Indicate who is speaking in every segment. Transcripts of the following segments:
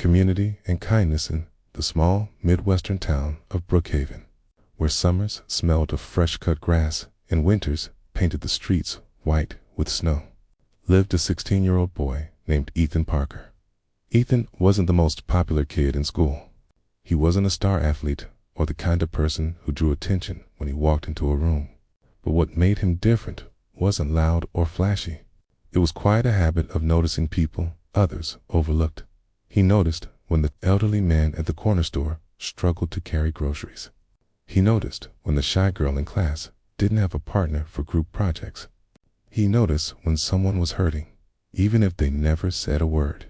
Speaker 1: community, and kindness in the small Midwestern town of Brookhaven, where summers smelled of fresh-cut grass and winters painted the streets white with snow, lived a 16-year-old boy named Ethan Parker. Ethan wasn't the most popular kid in school. He wasn't a star athlete or the kind of person who drew attention when he walked into a room. But what made him different wasn't loud or flashy. It was quite a habit of noticing people others overlooked. He noticed when the elderly man at the corner store struggled to carry groceries. He noticed when the shy girl in class didn't have a partner for group projects. He noticed when someone was hurting, even if they never said a word.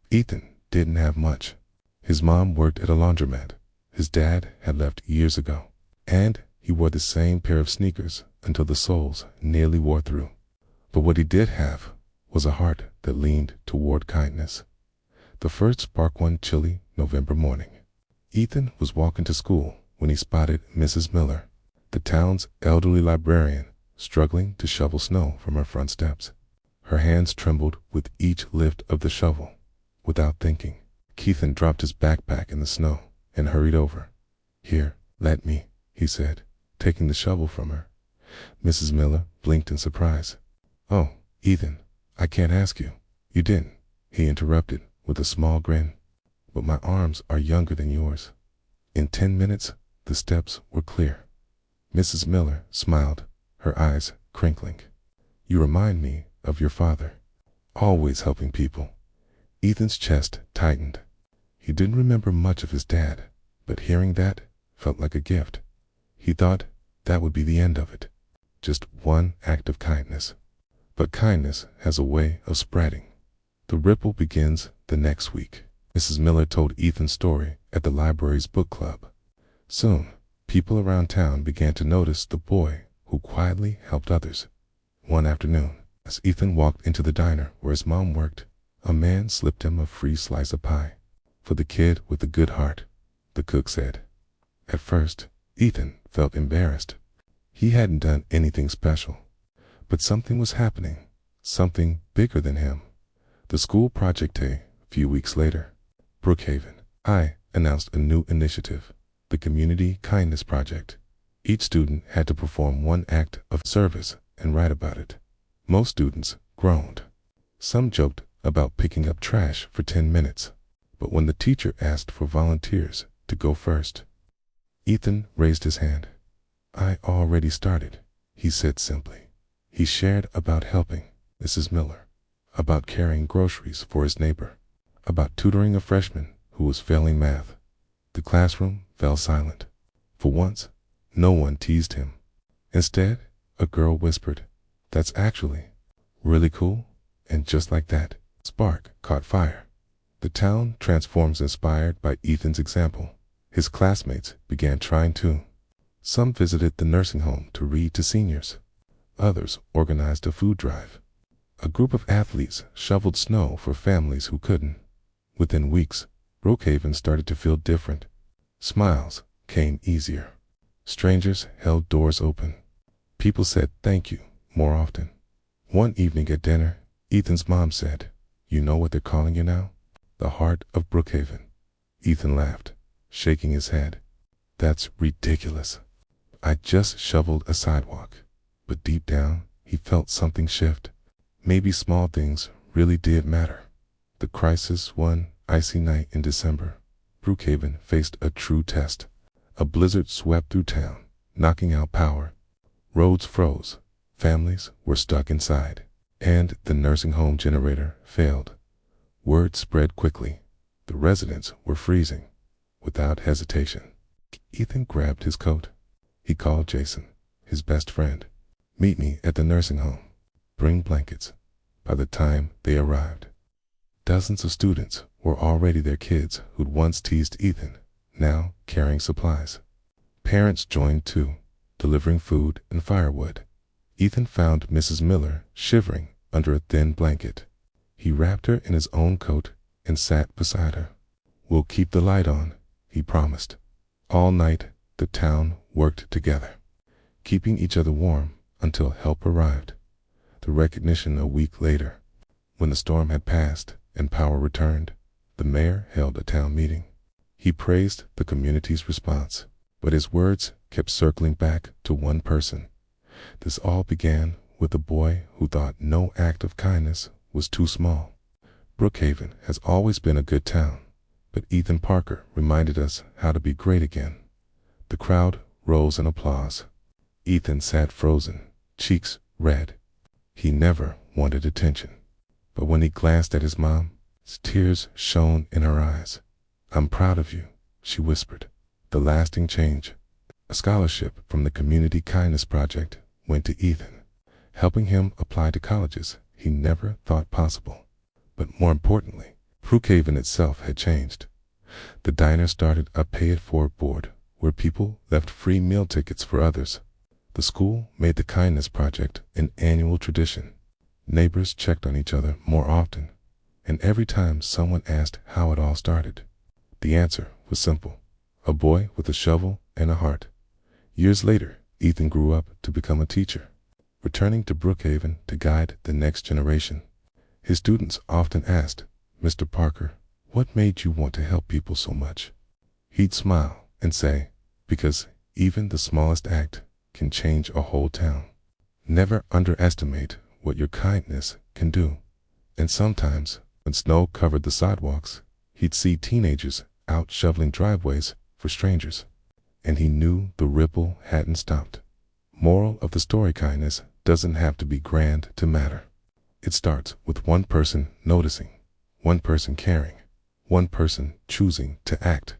Speaker 1: Ethan didn't have much. His mom worked at a laundromat. His dad had left years ago, and he wore the same pair of sneakers until the soles nearly wore through. But what he did have was a heart that leaned toward kindness. The first spark one chilly November morning, Ethan was walking to school when he spotted Mrs. Miller, the town's elderly librarian, struggling to shovel snow from her front steps. Her hands trembled with each lift of the shovel. Without thinking, Ethan dropped his backpack in the snow and hurried over. "Here, let me," he said, taking the shovel from her. Mrs. Miller blinked in surprise. "Oh, Ethan, I can't ask you." "You didn't," he interrupted with a small grin. "But my arms are younger than yours." In 10 minutes, the steps were clear. Mrs. Miller smiled, her eyes crinkling. "You remind me of your father, always helping people." Ethan's chest tightened. He didn't remember much of his dad, but hearing that felt like a gift. He thought that would be the end of it, just one act of kindness. But kindness has a way of spreading. The ripple begins the next week. Mrs. Miller told Ethan's story at the library's book club. Soon, people around town began to notice the boy who quietly helped others. One afternoon, as Ethan walked into the diner where his mom worked, a man slipped him a free slice of pie. "For the kid with a good heart," the cook said. At first, Ethan felt embarrassed. He hadn't done anything special. But something was happening, something bigger than him. The school project day, a few weeks later, Brookhaven High announced a new initiative, the Community Kindness Project. Each student had to perform one act of service and write about it. Most students groaned. Some joked about picking up trash for 10 minutes. But when the teacher asked for volunteers to go first, Ethan raised his hand. "I already started," he said simply. He shared about helping Mrs. Miller, about carrying groceries for his neighbor, about tutoring a freshman who was failing math. The classroom fell silent. For once, no one teased him. Instead, a girl whispered, "That's actually really cool." And just like that, spark caught fire. The town transforms inspired by Ethan's example. His classmates began trying too. Some visited the nursing home to read to seniors. Others organized a food drive. A group of athletes shoveled snow for families who couldn't. Within weeks, Brookhaven started to feel different. Smiles came easier. Strangers held doors open. People said thank you more often. One evening at dinner, Ethan's mom said, "You know what they're calling you now? The heart of Brookhaven." Ethan laughed, shaking his head. "That's ridiculous. I just shoveled a sidewalk." But deep down, he felt something shift. Maybe small things really did matter. The crisis one icy night in December, Brookhaven faced a true test. A blizzard swept through town, knocking out power. Roads froze. Families were stuck inside. And the nursing home generator failed. Word spread quickly. The residents were freezing. Without hesitation, Ethan grabbed his coat. He called Jason, his best friend. "Meet me at the nursing home. Bring blankets." By the time they arrived, dozens of students were already their kids who'd once teased Ethan, now carrying supplies. Parents joined too, delivering food and firewood. Ethan found Mrs. Miller shivering under a thin blanket. He wrapped her in his own coat and sat beside her. "We'll keep the light on," he promised. All night, the town worked together, keeping each other warm until help arrived. The recognition a week later, when the storm had passed and power returned, The mayor held a town meeting. He praised the community's response, but his words kept circling back to one person. This all began with a boy who thought no act of kindness was too small. Brookhaven has always been a good town, but Ethan Parker reminded us how to be great again. The crowd rose in applause. Ethan sat frozen, cheeks red. He never wanted attention. But when he glanced at his mom, tears shone in her eyes. "I'm proud of you," she whispered. The lasting change. A scholarship from the Community Kindness Project went to Ethan, helping him apply to colleges he never thought possible. But more importantly, Brookhaven itself had changed. The diner started a pay-it-forward board where people left free meal tickets for others. The school made the Kindness Project an annual tradition. Neighbors checked on each other more often, and every time someone asked how it all started, the answer was simple: a boy with a shovel and a heart. Years later, Ethan grew up to become a teacher, returning to Brookhaven to guide the next generation. His students often asked, "Mr. Parker, what made you want to help people so much?" He'd smile and say, "Because even the smallest act can change a whole town." Never underestimate what your kindness can do. And sometimes, when snow covered the sidewalks, he'd see teenagers out shoveling driveways for strangers, and he knew the ripple hadn't stopped. Moral of the story: kindness doesn't have to be grand to matter. It starts with one person noticing, one person caring, one person choosing to act.